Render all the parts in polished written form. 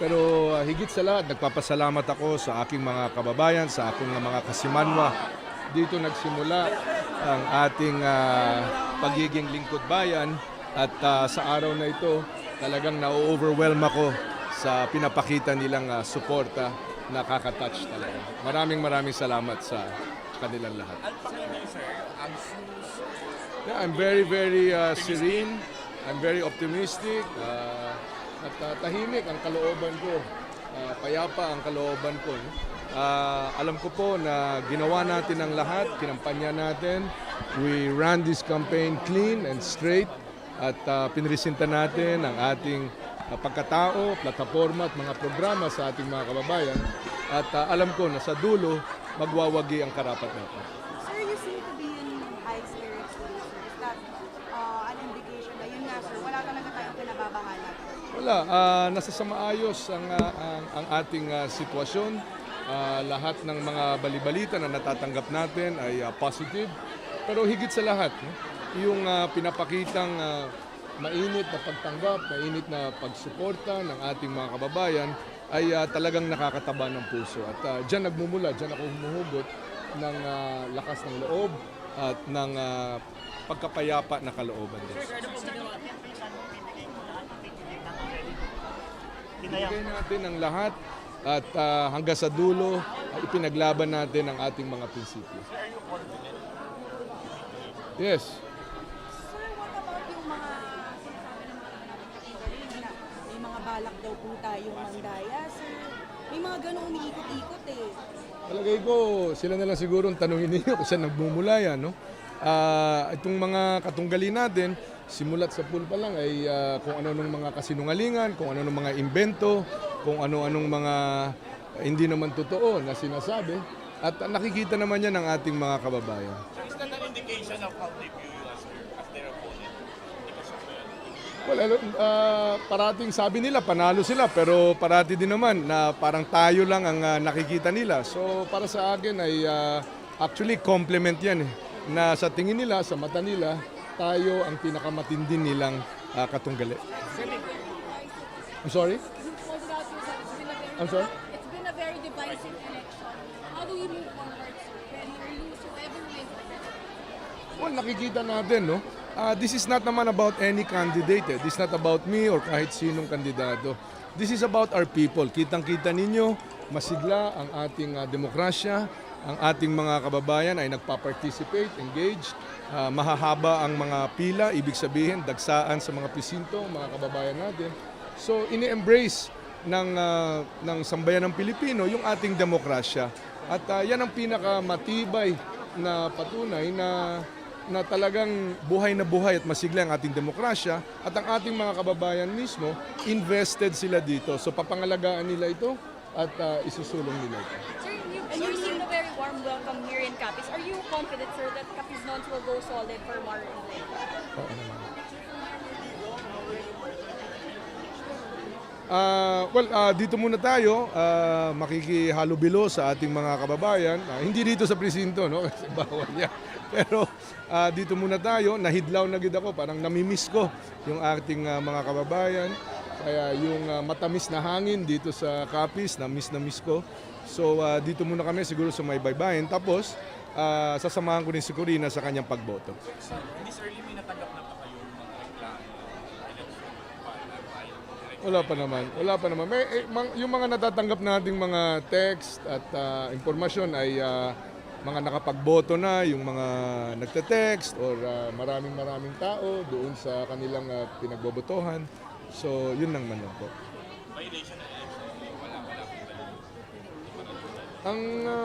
Pero higit sa lahat, nagpapasalamat ako sa aking mga kababayan, sa aking mga kasimanwa. Dito nagsimula ang ating pagiging lingkod bayan at sa araw na ito talagang na-overwhelm ako sa pinapakita nilang suporta. Nakaka-touch talaga. Maraming salamat sa kanilang lahat. Yeah, I'm very serene. I'm very optimistic. At tahimik ang kalooban ko. Payapa ang kalooban ko. Alam ko po na ginawa natin ang lahat, kinampanya natin. We ran this campaign clean and straight at pinresinta natin ang ating pagkatao, plataforma at mga programa sa ating mga kababayan. At alam ko na sa dulo, magwawagi ang karapat natin. Sir, you seem to be in high spirits today, sir. Is that an indication na yun nga, sir, wala talaga tayong kinababahala? Wala, nasa sa maayos ang ating sitwasyon. Lahat ng mga balibalita na natatanggap natin ay positive. Pero higit sa lahat, yung pinapakitang mainit na pagtanggap, mainit na pagsuporta ng ating mga kababayan ay talagang nakakataba ng puso. At dyan nagmumula, dyan ako humuhugot ng lakas ng loob at ng pagkapayapa na kalooban din. Binigay natin ang lahat at hanggang sa dulo ipinaglaban natin ang ating mga prinsipyo. Yes. Sir, what about yung mga sinasabi ng mga natin na may mga balak daw po tayong mandaya, sir? May mga ganong umiikot-ikot eh. Palagay ko, sila na lang siguro ang tanongin ninyo kung saan nagmumula yan. No? Itong mga katunggali natin, simulat sa pool pa lang ay kung ano-anong mga kasinungalingan, kung ano-anong mga imbento, kung ano-anong mga hindi naman totoo na sinasabi. At nakikita naman yan ng ating mga kababayan. So is that an indication of how they view you as their opponent? Well, parating sabi nila, panalo sila, pero parati din naman na parang tayo lang ang nakikita nila. So para sa akin ay actually compliment yan eh. Na sa tingin nila, sa mata nila, tayo ang pinakamatindi nilang katunggali. I'm sorry? I'm sorry? It's been a very divisive election. How do we move forward when we lose whoever wins? Well, nakikita natin, no? This is not naman about any candidate. Eh. This is not about me or kahit sinong kandidato. This is about our people. Kitang-kita ninyo, masigla ang ating demokrasya. Ang ating mga kababayan ay nagpa-participate, engaged. Mahahaba ang mga pila, ibig sabihin, dagsaan sa mga presinto, mga kababayan natin. So, ini-embrace ng sambayan ng Pilipino yung ating demokrasya. At yan ang pinakamatibay na patunay na talagang buhay na buhay at masigla ang ating demokrasya at ang ating mga kababayan mismo, invested sila dito. So papangalagaan nila ito at isusulong nila ito. Sir, you received a very warm welcome here in Capiz. Are you confident, sir, that Capiznones will go solid for Mara and Leyte? Oo naman. Dito muna tayo, makikihalubilo sa ating mga kababayan. Hindi dito sa presinto, no? Kasi bawal yan. Pero dito muna tayo, nahidlaw na gid ako, parang namimiss ko yung ating mga kababayan. Kaya yung matamis na hangin dito sa Capiz, na miss ko. So dito muna kami siguro sa may baybayin. Tapos sasamahan ko din si Corina sa kanyang pagboto. This early may natanggap na pa kayo mga reklamo? Wala pa naman. Yung mga natatanggap nating mga text at impormasyon ay mga nakapagboto na, yung mga nagte-text or maraming tao doon sa kanilang pinagbobotohan. So, yun lang man lang po. Violation ng election, wala. Ang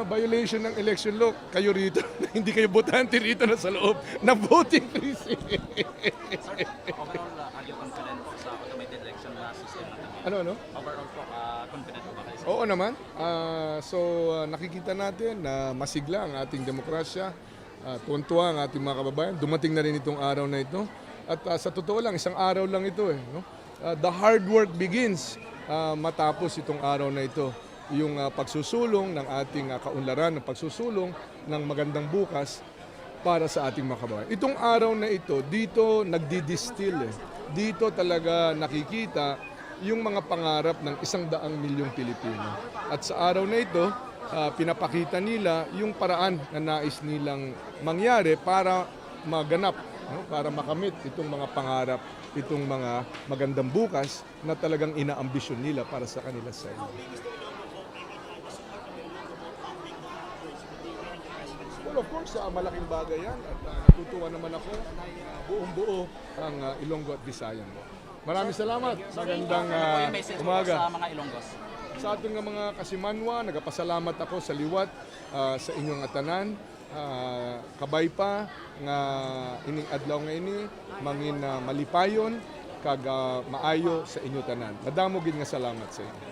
violation ng election law, kayo rito, hindi kayo botante rito na sa loob ng voting precinct. Overall, are you confident po sa automated election system natin? Ano? Overall po, confident po ba kayo? Oo naman. Nakikita natin na masigla ang ating demokrasya. Tuwan-tuwa ang ating mga kababayan. Dumating na rin itong araw na ito. At sa totoo lang, isang araw lang ito eh. No? The hard work begins matapos itong araw na ito. Yung pagsusulong ng ating kaunlaran, ng pagsusulong ng magandang bukas para sa ating mga kababayan. Itong araw na ito, dito nagdi-distill eh. Dito talaga nakikita yung mga pangarap ng 100 milyong Pilipino. At sa araw na ito, pinapakita nila yung paraan na nais nilang mangyari para maganap, no? Para makamit itong mga pangarap, itong mga magandang bukas na talagang inaambisyon nila para sa kanila sa iyo. Well, of course, malaking bagay yan at natutuwa naman ako buong buo ang Ilonggo at Visayan mo. Maraming salamat. Magandang Ano po yung message mo umaga. sa mga Ilonggos? Sa ating nga mga kasimanwa, nagapasalamat ako sa liwat sa inyong atanan. Kabay pa nga ining adlaw nga ini mangin malipayon kag maayo sa inyo tanan. Madamo gid nga salamat sa inyo.